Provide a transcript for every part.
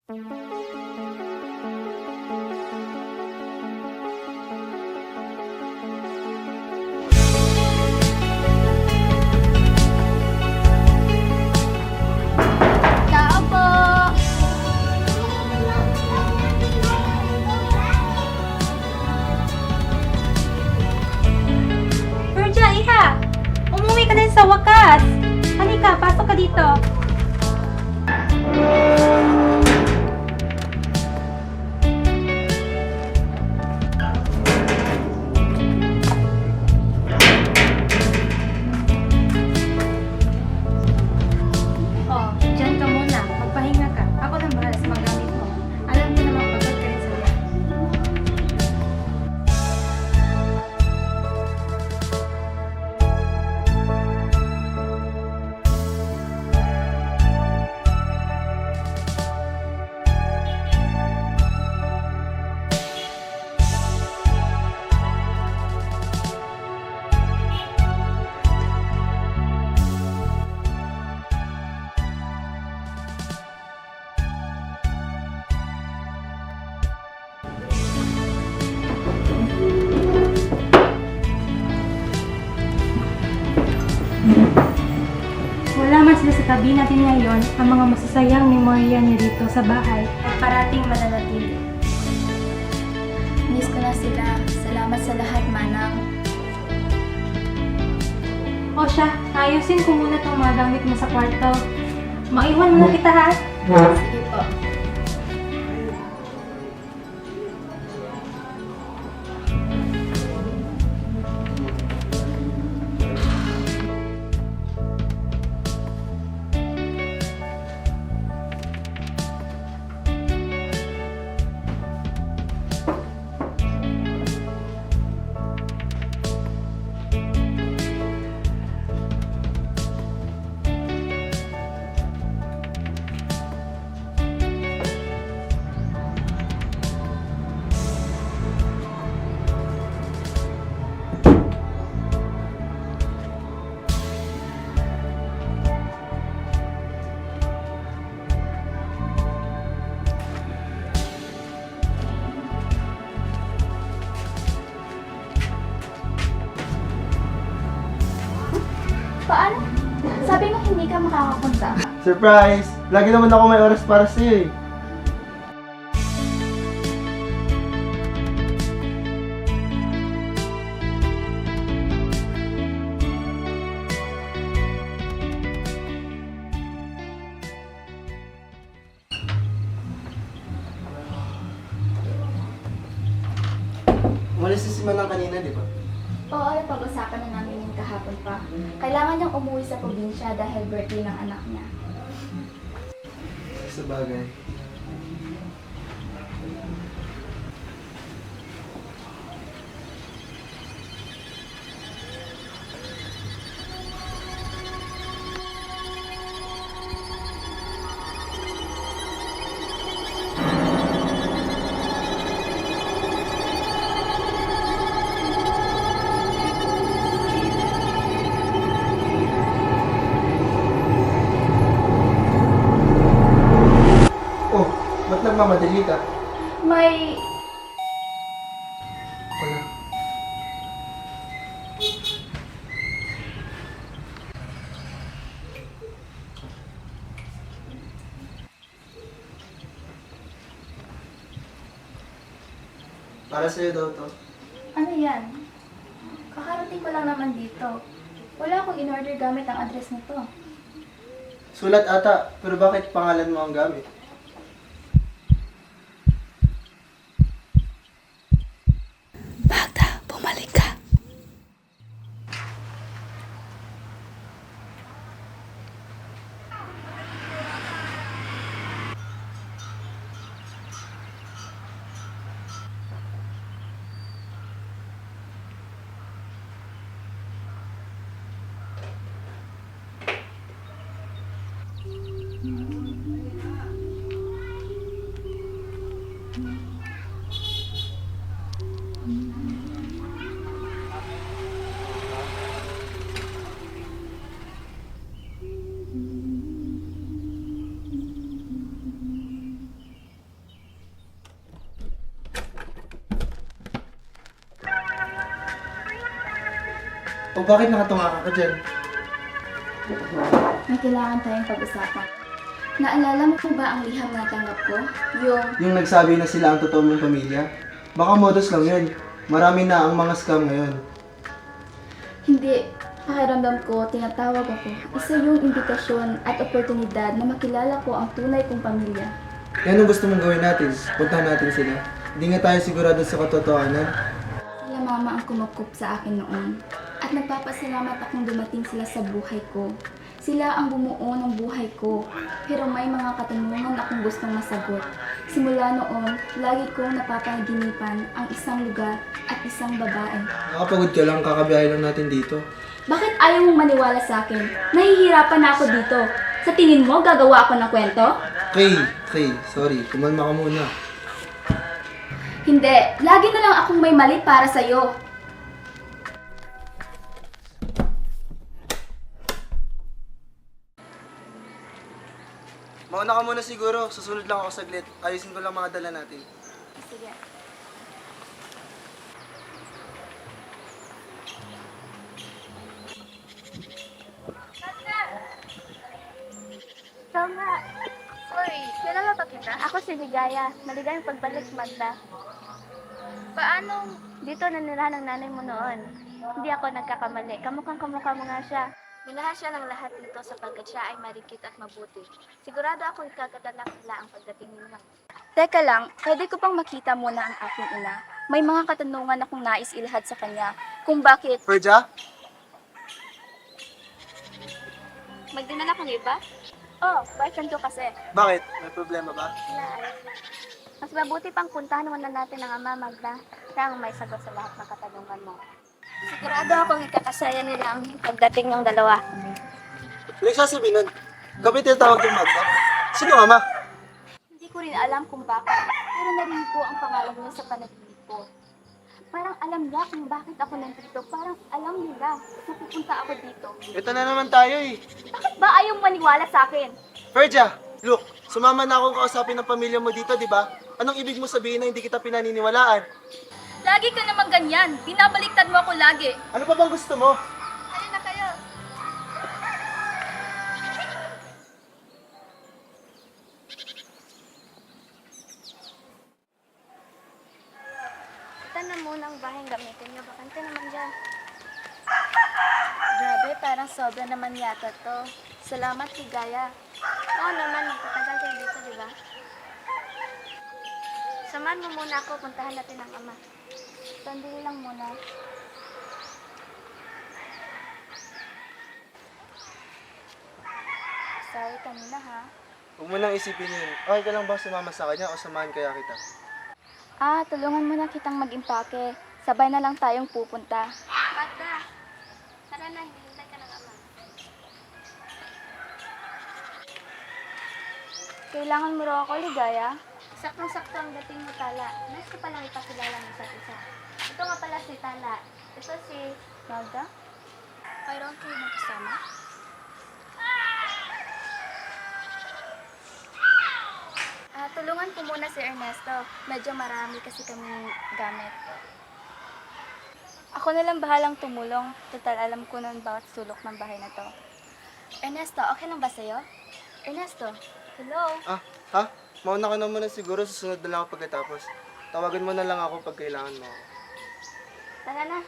Tao po! Virgia, iha! Umuwi ka din sa wakas! Halika, pasok ka dito. Oh, dyan ka muna. Magpahinga ka. Ako nang bahala sa mga gamit mo. Alam ko naman pagod ka rin sa biyahe. Wala man sila sa tabi natin ngayon, ang mga masasayang memorya niya dito sa bahay ay parating mananatili. Miss ko na sila. Salamat sa lahat, Manang. O siya, ayusin ko muna itong mga gamit mo sa kwarto. Maiwan muna kita ha. Sige po. Paano? Sabi mo hindi ka makakapunta. Surprise! Lagi naman ako may oras para sa'yo eh. Umalis na si Manang kanina, di ba? Oo, napag-usapan na namin yung kahapon pa. Kailangan niyang umuwi sa probinsya dahil birthday ng anak niya. Sa bagay. Oh, ba't nagmamadali ka? May... Wala. Para sa'yo daw to. Ano yan? Kakarating ko lang naman dito. Wala akong in-order gamit ang address nito. Sulat ata, pero bakit pangalan mo ang gamit? Magda, bumalik ka. O bakit nakatunga ka dyan? May kailangan tayong pag-usapan. Naalala mo po ba ang liham na tanggap ko? Yung nagsabi na sila ang totoo mong pamilya? Baka modus lang yun. Marami na ang mga scam ngayon. Hindi. Pakiramdam ko, tinatawag ako. Isa yung imbitasyon at oportunidad na makilala ko ang tunay kong pamilya. Yan ang gusto mong gawin natin. Puntahan natin sila. Hindi nga tayo sigurado sa katotohanan. Sila mama ang kumukup sa akin noon. At nagpapasalamat akong dumating sila sa buhay ko. Sila ang bumuo ng buhay ko. Pero may mga katanungan akong gustong masagot. Simula noon, lagi kong napapanaginipan ang isang lugar at isang babae. Nakapagod ka lang, kakabiyahe lang natin dito. Bakit ayaw mong maniwala sa akin? Nahihirapan na ako dito. Sa tingin mo, gagawa ako ng kwento? Kay, sorry. Kumalma ka muna. Hindi. Lagi na lang akong may mali para sa'yo. Mauna ka muna siguro. Susunod lang ako saglit. Ayusin ko lang mga dala natin. Sige. Tama. Sorry, kilala ba kita? Ako si Ligaya. Maligayang pagbalik, Magda. Paano dito nanirahan ng nanay mo noon? Hindi ako nagkakamali. Kamukhang kamukha mo nga siya. Minahan siya ng lahat dito sapagkat siya ay marikit at mabuti. Sigurado ako ikagagalak nila ang pagdating nila. Teka lang, pwede ko pang makita muna ang aking ina. May mga katanungan akong nais ilahad sa kanya. Kung bakit... Perja? Magdinala kang iba? Oh, boyfriend ko kasi. Bakit? May problema ba? Mas mabuti pang puntahan muna natin ang ama, Magda. Kaya ang may sagot sa lahat ng katanungan mo. Sigurado akong ikakasaya nila ang pagdating ng dalawa. Nagsasabi nun. Gabi tinatawag yung Magda. Sino ama? Hindi ko rin alam kung bakit, pero narinig ko ang pangalan niya sa panaginip ko. Parang alam niya kung bakit ako nandito. Parang alam nila na pupunta ako dito. Ito na naman tayo eh. Bakit ba ayaw maniwala sa akin? Perja, look, sumama na akong kausapin ng pamilya mo dito, di ba? Anong ibig mo sabihin na hindi kita pinaniniwalaan? Lagi ka naman ganyan. Binabaliktad mo ako lagi. Ano pa bang gusto mo? Halin na kayo! Ito na muna ang baheng gamitin niyo. Bakante naman dyan. Grabe, parang sobra naman yata to. Salamat, Ligaya. Oo naman, magtatagal kayo dito, di ba? Samahan mo muna ako, puntahan natin ang ama. Sandali lang muna. Sorry kanina ha. Huwag mo nang isipin yun. Okay ka lang ba sumama sa kanya o samahan kaya kita? Tulungan mo na kitang mag-impake. Sabay na lang tayong pupunta. Magda, tara na, hinihintay ka ng ama. Kailangan mo raw ako, Ligaya. Saktong-sakto ang dating mo, Tala. Nais ko palang ipakilala ng isa't isa. Ito nga pala si Tala. Ito si... Magda? Mayroon kayo magkasama? Tulungan ko muna si Ernesto. Medyo marami kasi kaming gamit. Ako na lang bahalang tumulong. Total, alam ko nun bawat sulok ng bahay na to. Ernesto, okay lang ba sa'yo? Ernesto, hello? Ha? Mauna ka na muna siguro, susunod na lang ako pagkatapos. Tawagan mo na lang ako pag kailangan mo. Tara na.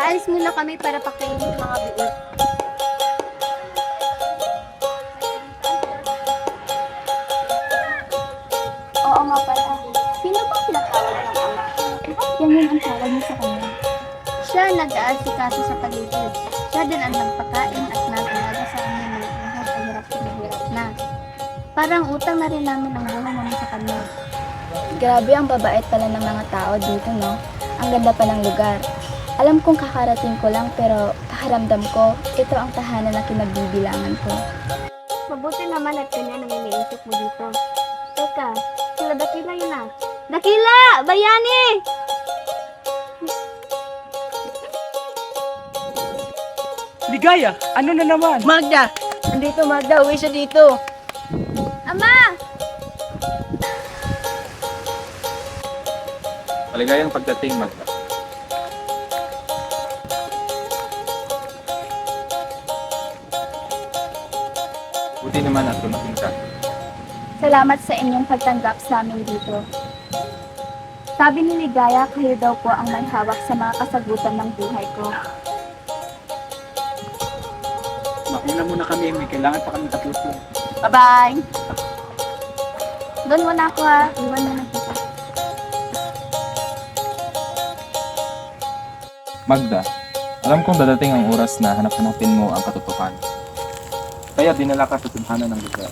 Aalis muna kami para pakainin yung mga buo. nga pala. Sino bang tinatawag ng ama? Yan yun ang tawag niya sa kanya. Siya nag-aasikaso sa paligid. Siya din ang nagpakain at nag-alaga sa amin ng buhay ay hirap na hirap na. Parang utang na rin namin ang buhay namin sa kanya. Grabe ang babait pala ng mga tao dito, no? Ang ganda pa ng lugar. Alam kong kakarating ko lang pero pakiramdam ko, ito ang tahanan na kinagbibilangan ko. Mabuti naman at ganyan ang iniisip mo dito. Teka, sila Dakila yun ah. Dakila! Bayani! Ligaya, ano na naman? Magda! Andito Magda, uwi siya dito. Ama! Maligayang pagdating, Magda. Buti naman at dumating ka. Salamat sa inyong pagtanggap sa amin dito. Sabi ni Ligaya, kayo daw po ang may hawak sa mga kasagutan ng buhay ko. Mauna muna kami, may kailangan pa kami tapusin. Bye-bye! Doon muna ako ha. Iwan na lang kita. Magda, alam kong dadating ang oras na hanap-hanapin mo ang katotohanan. Kaya dinala ka sa tadhana ng lugar.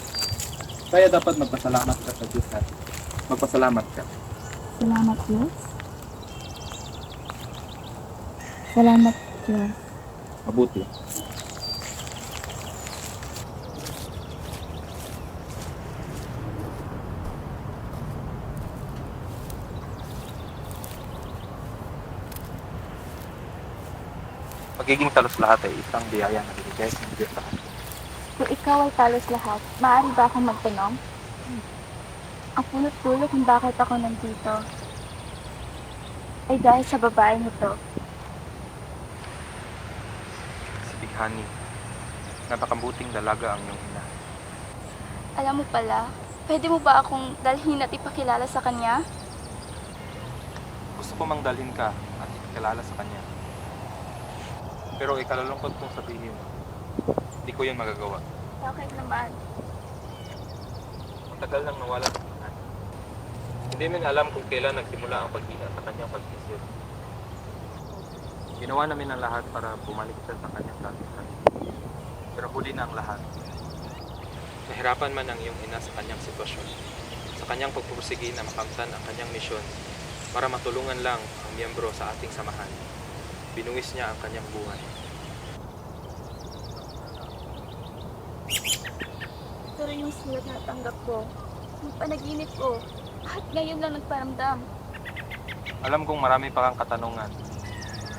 Kaya dapat magpasalamat ka sa Diyos at magpasalamat ka. Salamat, Diyos. Salamat, Diyos. Mabuti. Magiging talos lahat ay isang biyaya na binigay ng Diyos sa atin. Kung ikaw ay talos lahat, maaari ba akong magtanong? Ang punot-dulo kung bakit ako nandito ay dahil sa babaeng ito. Si Bighani, napakabuting dalaga ang iyong ina. Alam mo pala, pwede mo ba akong dalhin at ipakilala sa kanya? Gusto ko mang dalhin ka at ipakilala sa kanya. Pero ikalulungkot kong sabihin, hindi ko yun magagawa. Okay naman. Matagal nang nawala sa Bighani. Hindi min alam kung kailan nagsimula ang paghina sa kanyang pag-isip. Ginawa namin ang lahat para bumalik siya sa kanyang katisan. Pero huli na ang lahat. Nahirapan man ang iyong ina sa kanyang sitwasyon, sa kanyang pagpursige na makamtan ang kanyang misyon para matulungan lang ang miyembro sa ating samahan. Binuwis niya ang kanyang buhay. Pero yung sulat na natanggap ko, yung panaginip ko, at ngayon lang nagparamdam. Alam kong marami pa kang katanungan,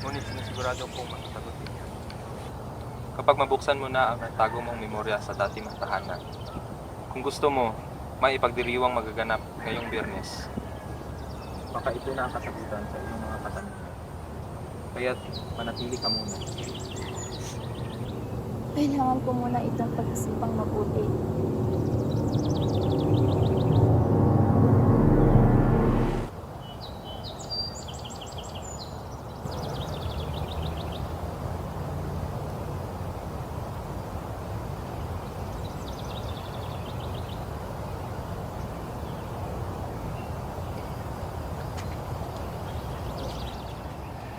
ngunit sinisigurado kong masasagutin niya. Kapag mabuksan mo na ang natago mong memorya sa dati mong tahanan, kung gusto mo, may ipagdiriwang magaganap ngayong Biyernes. Baka ito na ang kasagutan sa iyong mga katanungan. Kaya't manatili ka muna. Kailangan ko muna itong pag-isipang mabuti.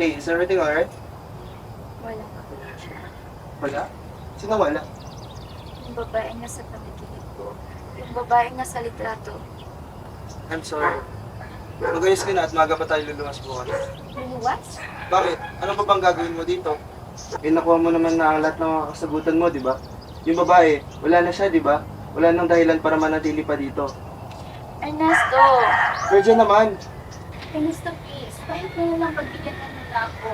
Hey, is everything alright? Wala ka pala siya. Wala? Sino wala? Yung babae nga sa panaginip ko. Yung babae nga sa litrato. I'm sorry. Magayos ka na at maga pa tayo lulumas bukas. Luluwas? Bakit? Ano pa bang gagawin mo dito? Eh, nakuha mo naman na ang lahat ng mga kasagutan mo, di ba? Yung babae, wala na siya, di ba? Wala nang dahilan para manatili pa dito. Ernesto! Virgin naman! Ernesto, please. Kahit na lang pagbigyan mo nila ako.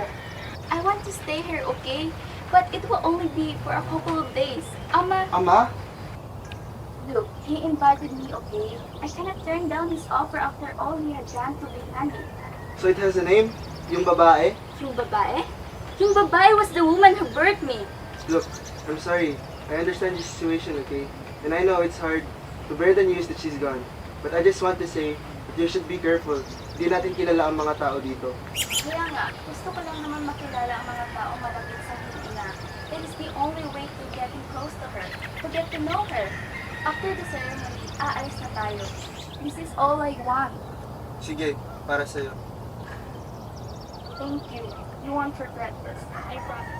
I want to stay here, okay? But it will only be for a couple of days. Ama, Ama? look, he invited me, okay? I cannot turn down his offer after all he had done to Bighani. So it has a name? Yung babae? Yung babae? Yung babae was the woman who birthed me. Look, I'm sorry. I understand your situation, okay? And I know it's hard to bear the news that she's gone. But I just want to say that you should be careful. Hindi natin kilala ang mga tao dito. Kaya nga, gusto ko lang naman makilala ang mga tao malapit sa aking ina. It is the only way to getting close to her, to get to know her. After the ceremony, aalis na tayo. This is all I want. Sige, para sa'yo. Thank you. You won't regret this. I promise.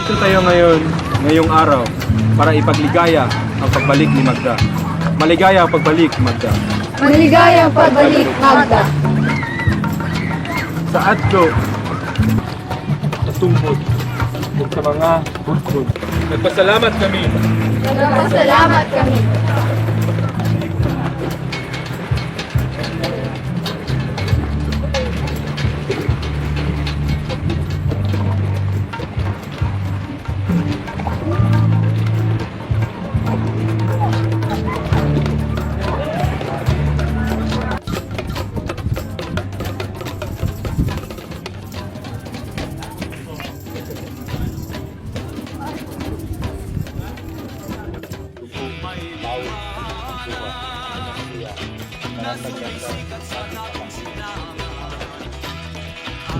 Dito tayo ngayong araw, para ipagligaya ang pagbalik ni Magda. Maligaya ang pagbalik, Magda. Maligaya ang pagbalik, Magda. Sa adto, sa tungkod, at sa mga bunsod. Nagpasalamat kami. Nagpasalamat kami.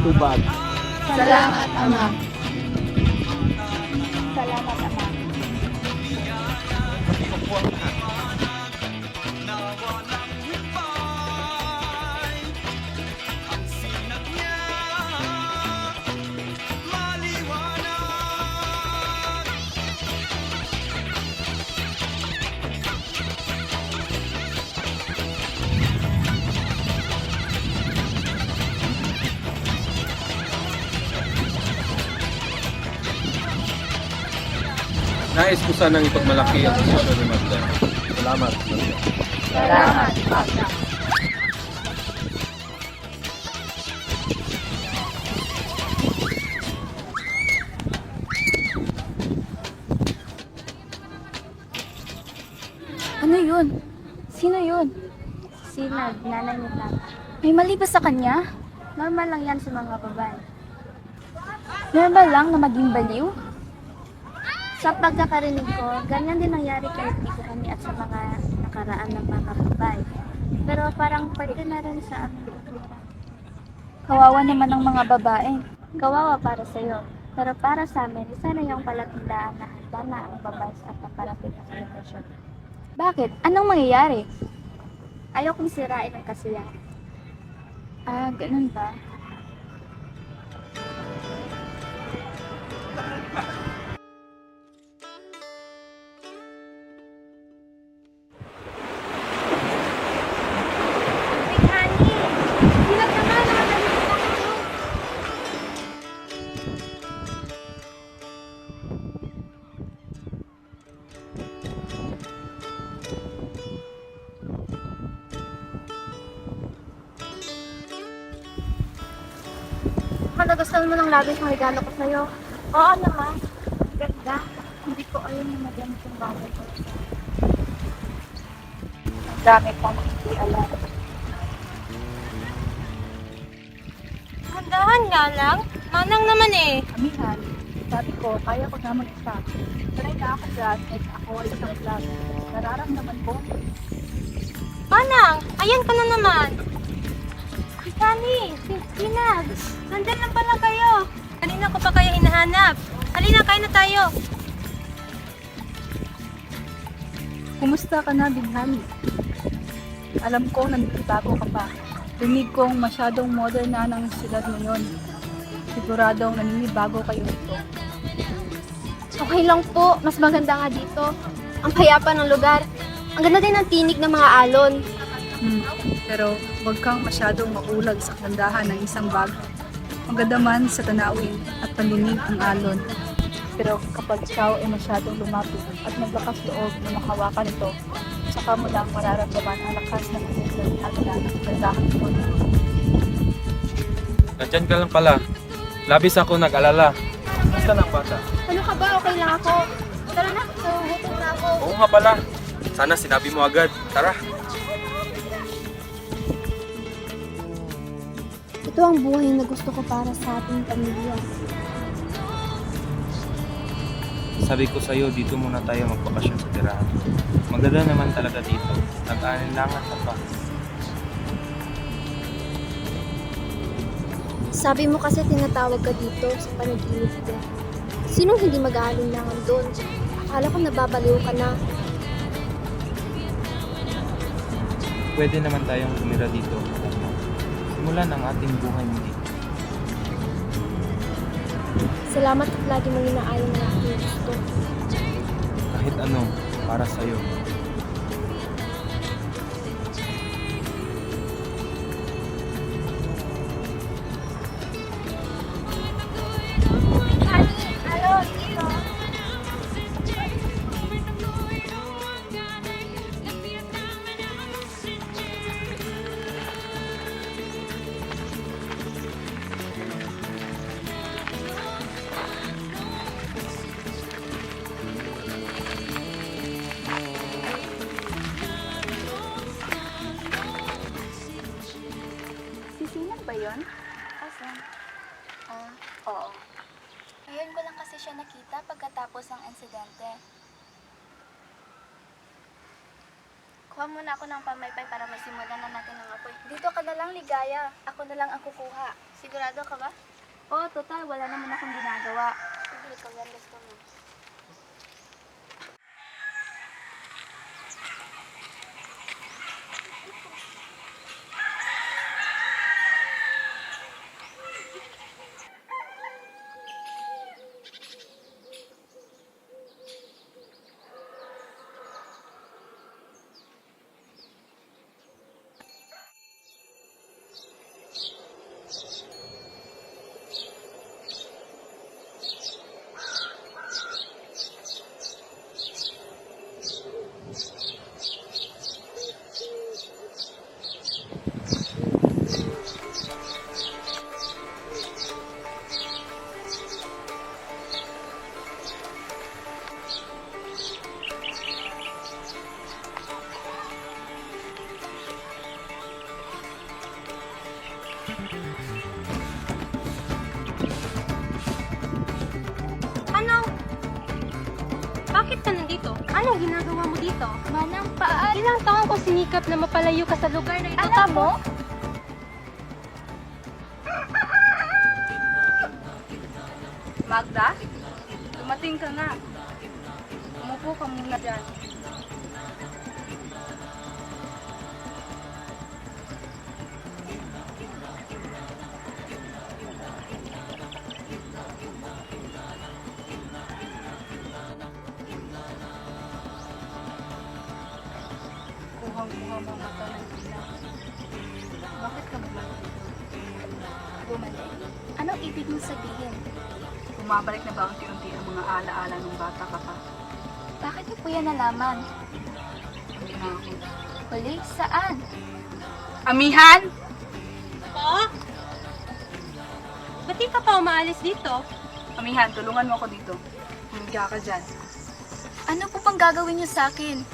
Tubag. Salamat, Ama. Salamat, Ama. Nais ko sanang ipagmalaki ang posisyon ni Magda. Salamat, Magda. Salamat, Magda. Ano yun? Sino yun? Sinag, nanay ni Tata. May mali ba sa kanya? Normal lang yan sa mga babae. Normal lang na maging baliw? Sa pagkakarinig ko, ganyan din nangyari kay Tito kami at sa mga nakaraan ng mga babae. Pero parang parte na rin sa amin. Kawawa naman ng mga babae. Kawawa para sa'yo. Pero para sa amin, isa na yung palatandaan na handa na ang babae sa paparating na celebration. Bakit? Anong mangyayari? Ayokong sirain ang kasiyahan. Ah, ganun ba? nagustuhan mo ng labis ng regalo ko sa'yo? Oo naman. Ganda. Hindi ko alam na magamit yung bagay ko. Ang dami pang hindi alam. Handahan nga lang. Manang naman eh. Amihan, sabi ko, kaya ko na mag-isa. Sanay na ako dyan, at ako ay isang vlog. Nararamdaman ko, Manang, ayan ka na naman. Si Sunny, si Tina, nandyan lang pala kayo. Kanina ko pa kayo hinahanap. Halina, kain na tayo. kumusta ka na, Binghani? Alam ko, nagbago ka pa. Rinig kong masyadong modern na ng siyudad ngayon. Siguradong naninibago kayo dito. Okay lang po. Mas maganda nga dito. Ang payapa ng lugar. Ang ganda din ng tinig ng mga alon. Pero huwag kang masyadong maulag sa kandahan ng isang bag. Maganda man sa tanawin at pandinig ang alon. Pero kapag ikaw ay masyadong lumapit at naglakas loob na makawakan ito, saka mo lang mararamdaman ang lakas ng puso at ng kandahan mo. Nandyan ka lang pala. Labis ako nag-alala. Basta ng bata. Ano ka ba? Okay lang ako. Tara na. Gutom na ako. Oo nga pala. Sana sinabi mo agad. Tara. Ito ang buhay na gusto ko para sa ating pamilya. Sabi ko sa'yo, dito muna tayo magbakasyon sa tirahan. Maganda naman talaga dito. Nag-aalinlangan ka pa. Sabi mo kasi tinatawag ka dito sa panaginip ko. Sinong hindi mag-aalinlangan doon? Akala ko nababaliw ka na. Pwede naman tayong tumira dito. Simulan ang ating buhay muli. Salamat at lagi mong inaayon na aking gusto. Kahit ano, para sa'yo. Sisinan ba yun? Asan? Oo. Ngayon ko lang kasi siya nakita pagkatapos ng insidente. Kuha muna ako ng pamaypay para masimulan na natin ang apoy. Dito ka na lang, Ligaya. Ako na lang ang kukuha. Sigurado ka ba? Oo, total. Wala naman akong ginagawa. Sige, ikaw yan gusto mo. Ano? Bakit ka nandito? Anong ginagawa mo dito? Manang, paan? Ilang taon ko sinikap na mapalayo ka sa lugar na ito. Alam mo? Magda, dumating ka na. Umupo ka muna dyan. Kuhang-kuha mo mata ng ilaw. Bakit ka bumalik? Bumalik. Anong ibig mong sabihin? Bumabalik na ba unti-unti ang mga alaala ng bata ka pa? Bakit niyo po yan nalaman? Hindi na ako. Huli? Saan? Amihan! Po? Ba't Ba't di ka pa umaalis dito? Amihan, tulungan mo ako dito. Humiga ka dyan. Ano po pang gagawin niyo sa akin?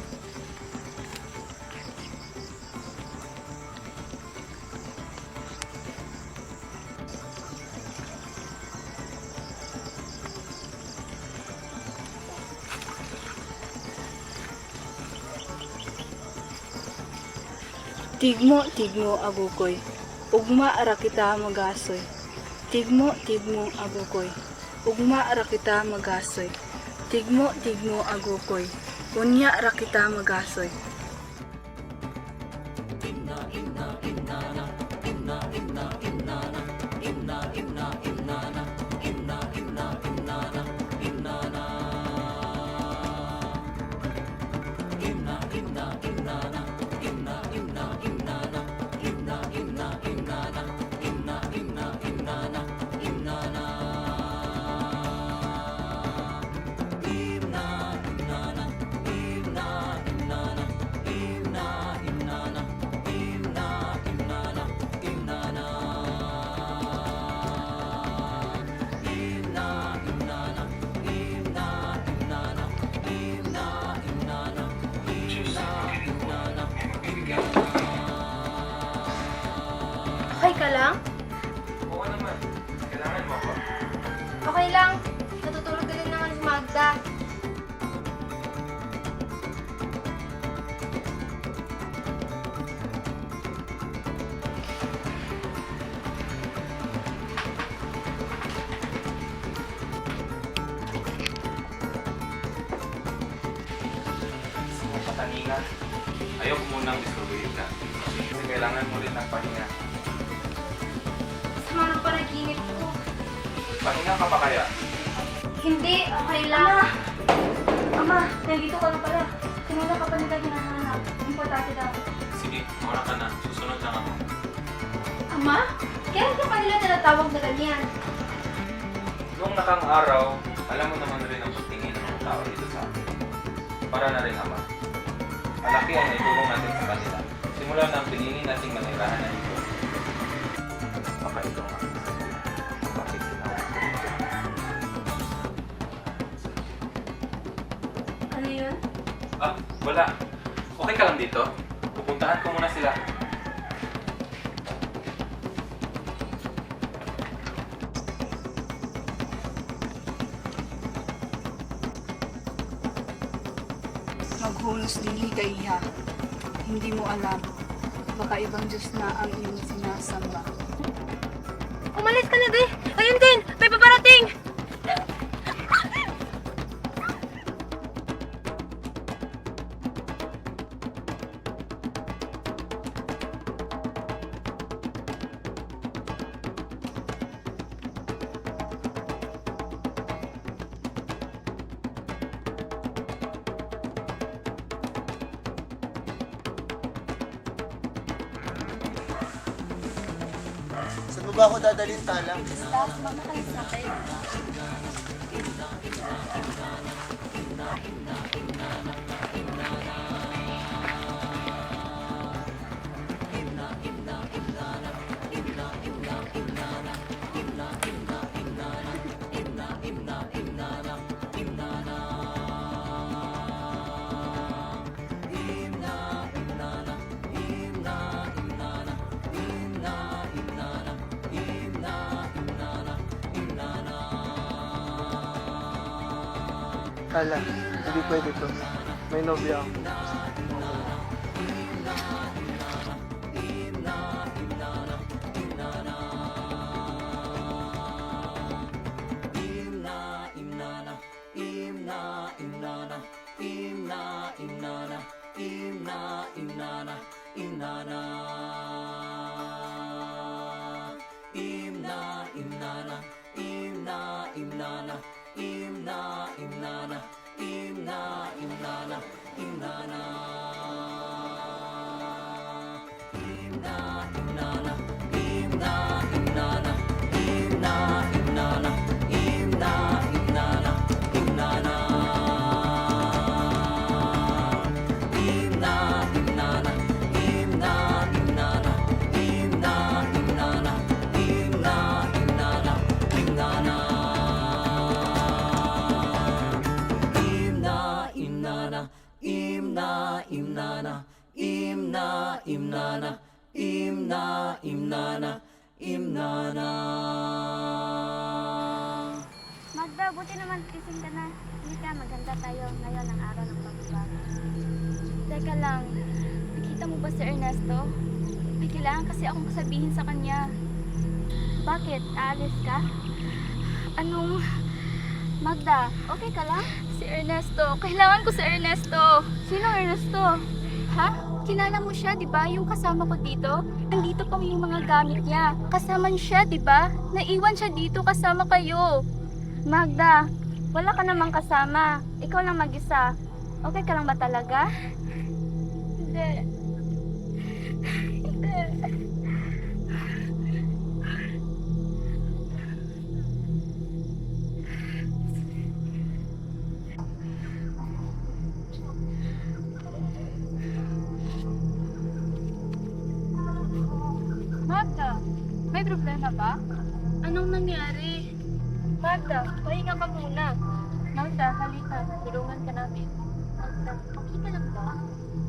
Tigmo agukoy. Ugma ara kita magasoy. Tigmo agukoy. Ugma ara kita magasoy. Tigmo agukoy. Unya ara kita magasoy. Okay ka lang? Oo naman. Kailangan mo ako. Okay lang. Natutulog ka din naman si Magda. Pataningan. Ayaw ko munang distribuyin ka. Kasi kailangan mo rin ng pahinga. Sama na panaginip ko. Pahinga ka pa kaya? Hindi, okay lang. Ama, nandito ka na pala. Sinuna ka pa nila hinahanap. Importante daw. Sige, muna ka na. Susunod lang ako. Ama? Kailan ka pa nila tinatawag na ganyan? Noong nakang araw, alam mo naman rin ang tingin ng mga tao dito sa akin. Para na rin ama. Malaki ang naitulong natin sa kanila. Simula na ang pinili nating manirahan na dito. Baka ito nga. Bakit ginawa ko ito? Ano yun? Ah, wala. Okay ka lang dito? Pupuntahan ko muna sila. Maghunos dili ka iha. Hindi mo alam. Baka ibang Diyos na ang iyong sinasamba. Umalis ka na, be! Ayun din! May paparating! Saan mo ba ako dadalhin, Tala? Tala, hindi pwede to. May nobya ako. Magda, buti naman kising ka na. Hindi ka, maganda tayo ngayon ang araw ng pagbabago. Teka lang, nakita mo ba si Ernesto? May kailangan kasi akong sabihin sa kanya. Bakit? Aalis ka? Anong... Magda, okay ka lang? Si Ernesto. Kailangan ko si Ernesto. Sino Ernesto? Ha? Kilala mo siya, di ba? Yung kasama ko dito? Nandito pa yung mga gamit niya. Kasama siya, di ba? Naiwan siya dito kasama kayo. Magda, wala ka namang kasama. Ikaw lang mag-isa. Okay ka lang ba talaga? Hindi. Hindi. Magda, may problema ba? Anong nangyari? Magda, pahinga ka muna. Magda, halika. Tulungan ka namin. Magda, okay ka lang ba?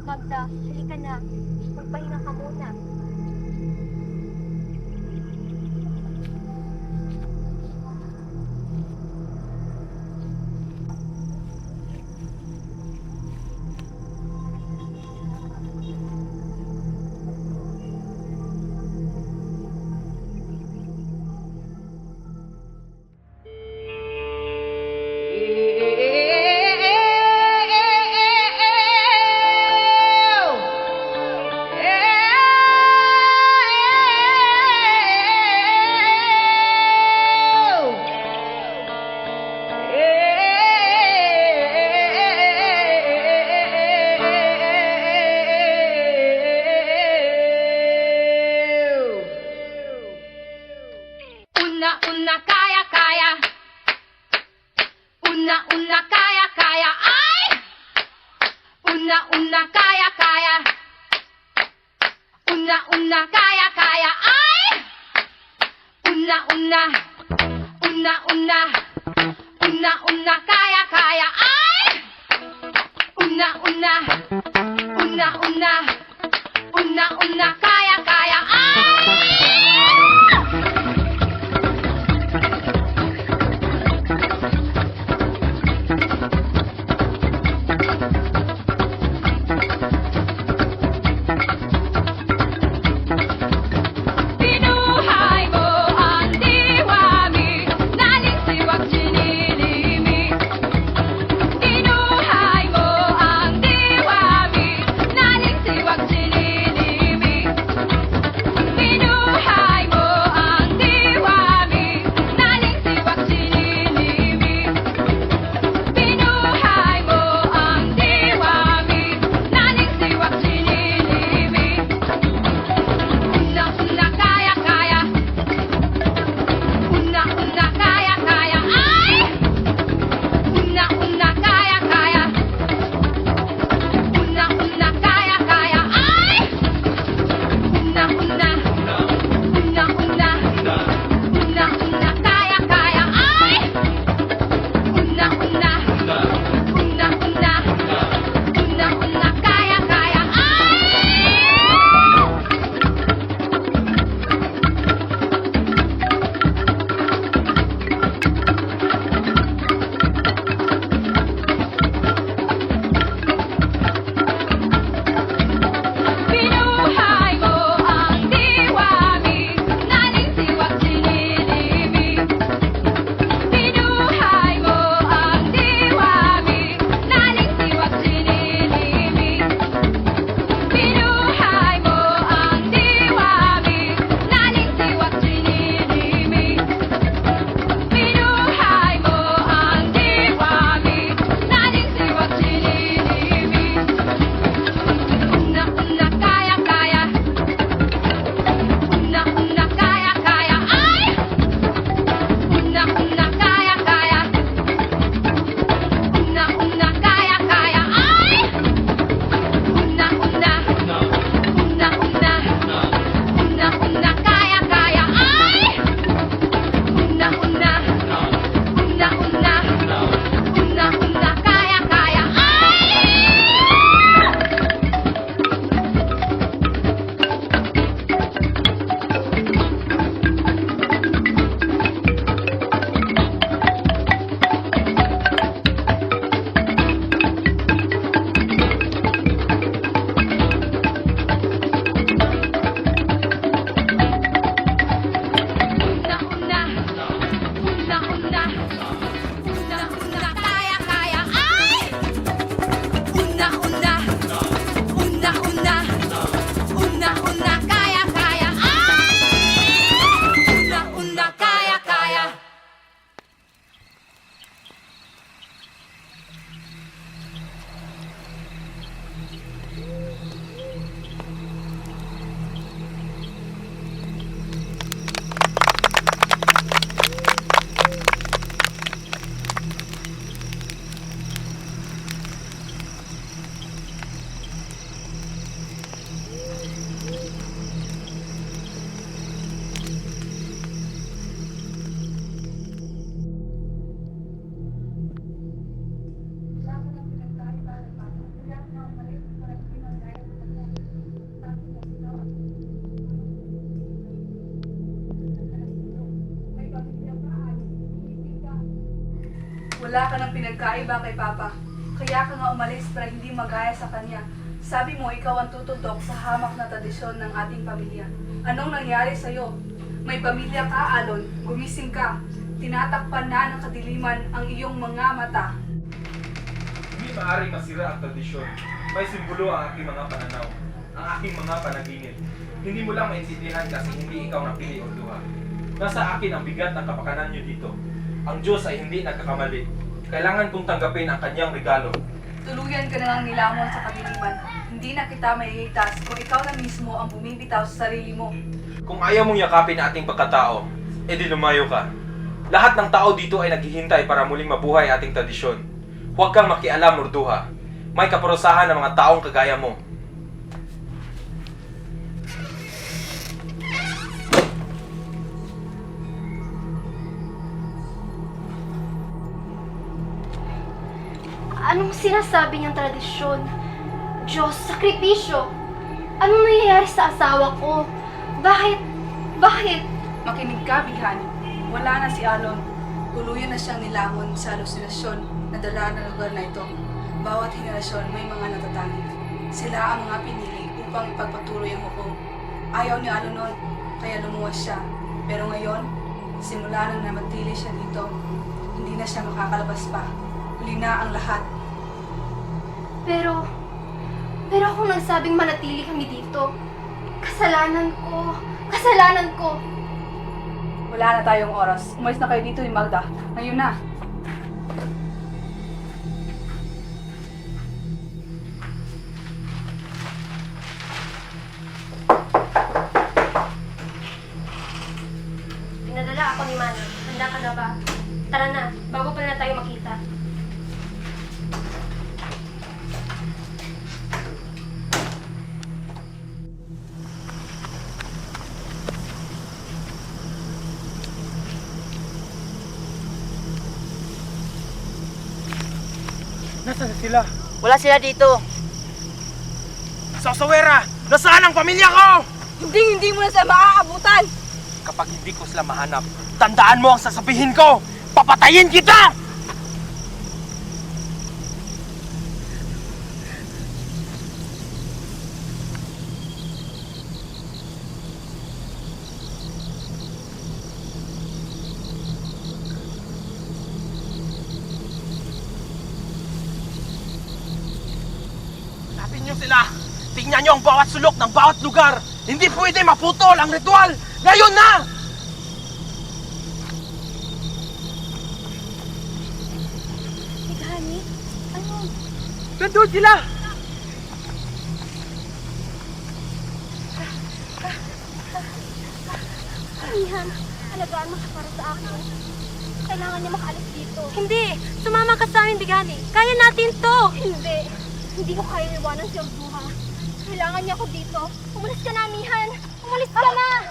Magda, halika na. Magpahinga ka muna. Una kaya kaya. Una kaya kaya. Ay! Una kaya kaya. Una kaya kaya. Ay! Una kaya kaya. Ay! Una kaya kaya. Ay! Binuhay mo ang diwami, nalisiwag sinilimi. Binuhay mo ang diwami, nalisiwag sinilimi. Wala ka ng pinagkaiba kay Papa. Kaya ka nga umalis para hindi magaya sa kanya. Sabi mo, ikaw ang tututok sa hamak na tradisyon ng ating pamilya. Anong nangyari sa'yo? May pamilya ka, Alon. Gumising ka. Tinatakpan na ng kadiliman ang iyong mga mata. Hindi maaaring masira ang tradisyon. May simbolo ang aking mga pananaw, ang aking mga panaginip. Hindi mo lang maintindihan kasi hindi ikaw napili o duha. Nasa akin ang bigat ng kapakanan niyo dito. Ang Diyos ay hindi nagkakamali. Kailangan kong tanggapin ang kanyang regalo. Tuluyan ka na lang nilamon sa kadiliman. Hindi na kita maiitas kung ikaw na mismo ang bumibitaw sa sarili mo. Kung ayaw mong yakapin ang ating pagkatao, edi lumayo ka. Lahat ng tao dito ay naghihintay para muling mabuhay ating tradisyon. Huwag kang makialam, Urduha. May kaparusahan ng mga taong kagaya mo. Anong sinasabi niyang tradisyon? Diyos, sakripisyo. Anong nangyayari sa asawa ko? Bakit? Bakit? Makinig ka, Bihani. Wala na si Alon. Tuluyan na siyang nilamon sa halusinasyon na dala ng lugar na ito. Bawat henerasyon may mga natatangi. Sila ang mga pinili upang ipagpatuloy ang hukom. Ayaw ni Alon noon, kaya lumuwas siya. Pero ngayon, simula nang namatili siya dito, hindi na siya makakalabas pa. Huli na ang lahat. Pero kung nagsabing manatili kami dito, kasalanan ko. Kasalanan ko. Wala na tayong oras. Umalis na kayo dito ni Magda. Ngayon na. Pinadala ako ni Manang. Handa ka na ba? Tara na, bago pa na tayo makita. Nasaan na sila? Wala sila dito. Sosowera! Nasaan ang pamilya ko? Hindi mo na sila maaabutan! Kapag hindi ko sila mahanap, tandaan mo ang sasabihin ko! Papatayin kita! Hanapin niyo sila! Tingnan niyo ang bawat sulok ng bawat lugar! Hindi pwede maputol ang ritual! Ngayon na! Bihani, ano? Nandun sila! Anihan, alagaan mo siya para sa akin. Kailangan niya makaalis dito. Hindi! Sumama ka sa amin, Bigani. Kaya natin to! Hindi. Hindi ko kaya iwanan si Urduha. Kailangan niya ako dito. Umalis ka na, Anihan. Umalis ka na!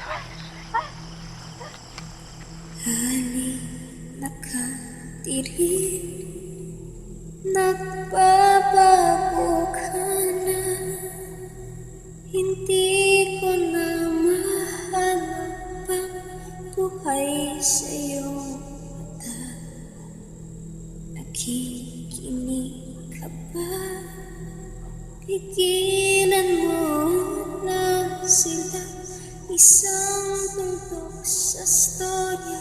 Nakatirin, nagbabago ka na. Hindi ko na mahanap ang buhay sa iyong mata. Nakikinig ka ba? Pigilan mo na sila. Isang tungtok sa storya.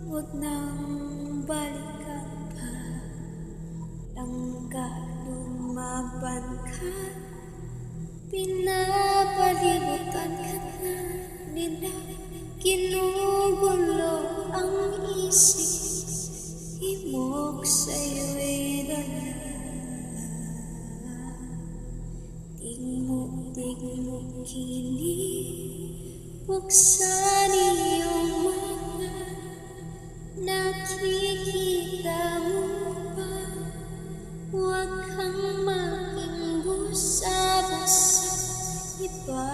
Huwag nang balikan pa. Langga lumaban ka. Pinapalibutan ka na nila. Ginugulo ang isip. Himok sa'yo'y dala. Tingmo kini. Buksan iyong mata. Nakikita mo ba? Huwag kang maging busa-busa iba.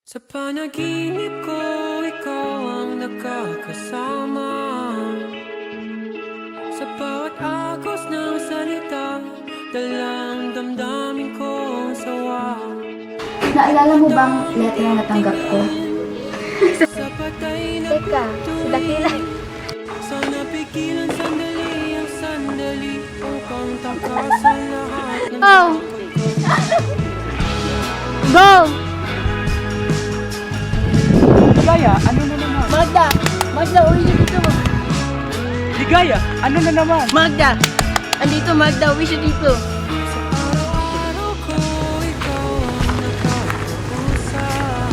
Sa panaginip ko, ikaw ang nakakasama. Sa bawat agos ng salita, dalang damdamin kong sawa. Naalala mo bang letra na natanggap ko? Sa lahat ay Teka, si Dakila. Sana pigilan sandali ang sandali upang takasan lahat ng Go! Go! Ligaya, ano na naman? Magda! Magda, uwi siya dito. Ligaya, ano na naman? Magda! Andito, Magda, uwi siya dito. araw-araw ko ikaw ang nakakausap.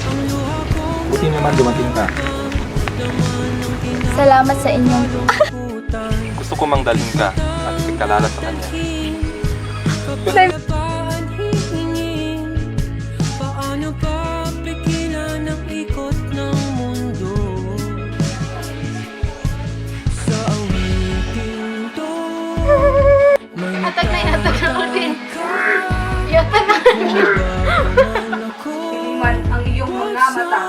Ang luha kong Buti naman dumating ka. Salamat sa inyong putan. Gusto ko mang dalhin ka at ipagkalala sa kanya. Kapag hihingin, paano pa pigilan ang ikot ng mundo? Sa awiting to, may Atag na yatag ako din. Yatag na ako. Man ang iyong mga mata.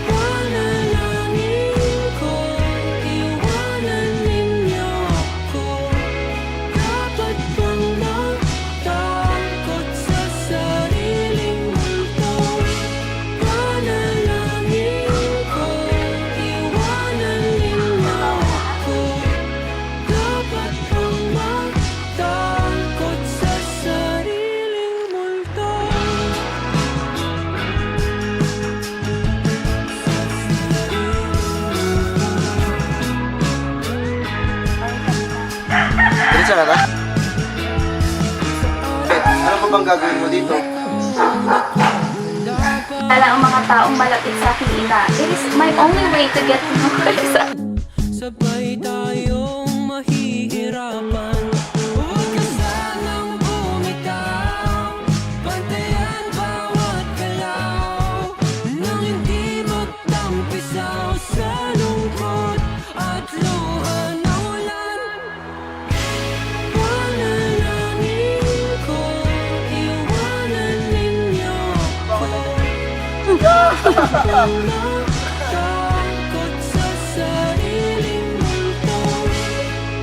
Panalangin ko, iwanan ninyo ako. Dapat bang matakot sa sariling mundo? Panalangin ko, iwanan ninyo ako. Dapat bang matakot sa sariling mundo? Diretso na ka? Ano pa bang gagawin mo dito? Lala ang mga taong malapit sa aking ina. It is my only way to get to know her. Sabay tayong mahihirapan. Huwag ka sanang bumitaw. Bantayan bawat galaw. Nang hindi magtampisaw sa lungkot at luha na ulan. Panalangin ko, iwanan ninyo ako. Takot sa sariling mundo.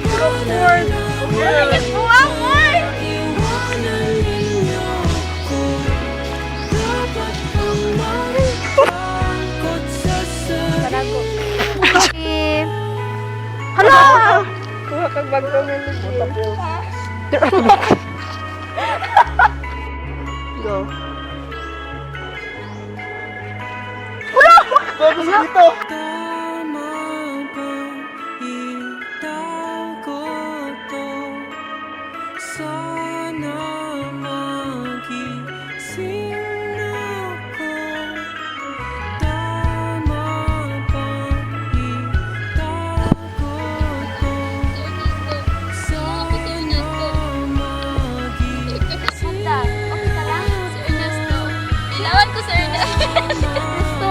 Panalangin ko, iwanan ninyo ako. Dapat bang matakot sa sariling Hala! Go. Tama bang itago to? Sana magising ako. Tama bang itago to? Sana magising Okay ka lang? Sir Ernesto. Kailangan ko, Sir Ernesto.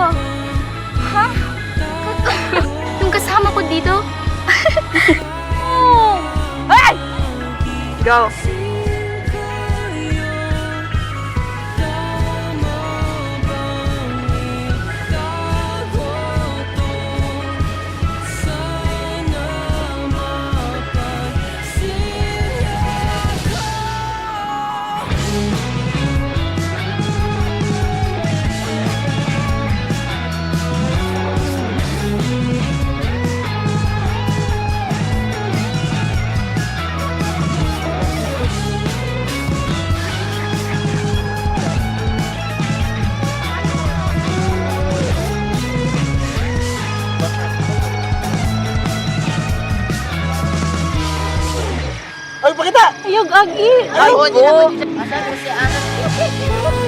Ha? Yung kasama ko dito? Go! Ay, pakita! Ayog, agi! Ay, po! Asa ko si Anas?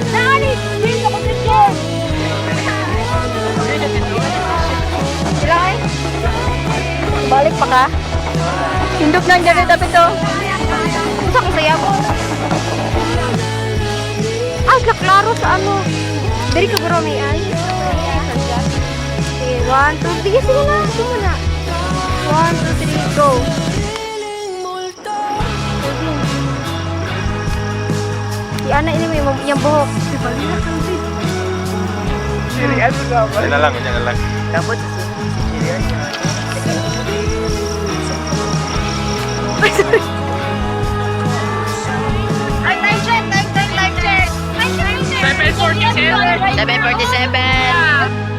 Nani! Dito ko si Jen! Silay? Balik pa ka? Hindok na dyan ito ito. Gusto ko saya mo. Klaro sa ano? Dari ka bro may ay? Okay, 1, 2, sige, sige na. Sige na. 1, 2, 3, go. Si Ana ini may yung buhok. Seryoso ka ba? Yan na lang, yan na lang. Dapat seryoso. Ay, live check! Live check! Live check! Live 7:47.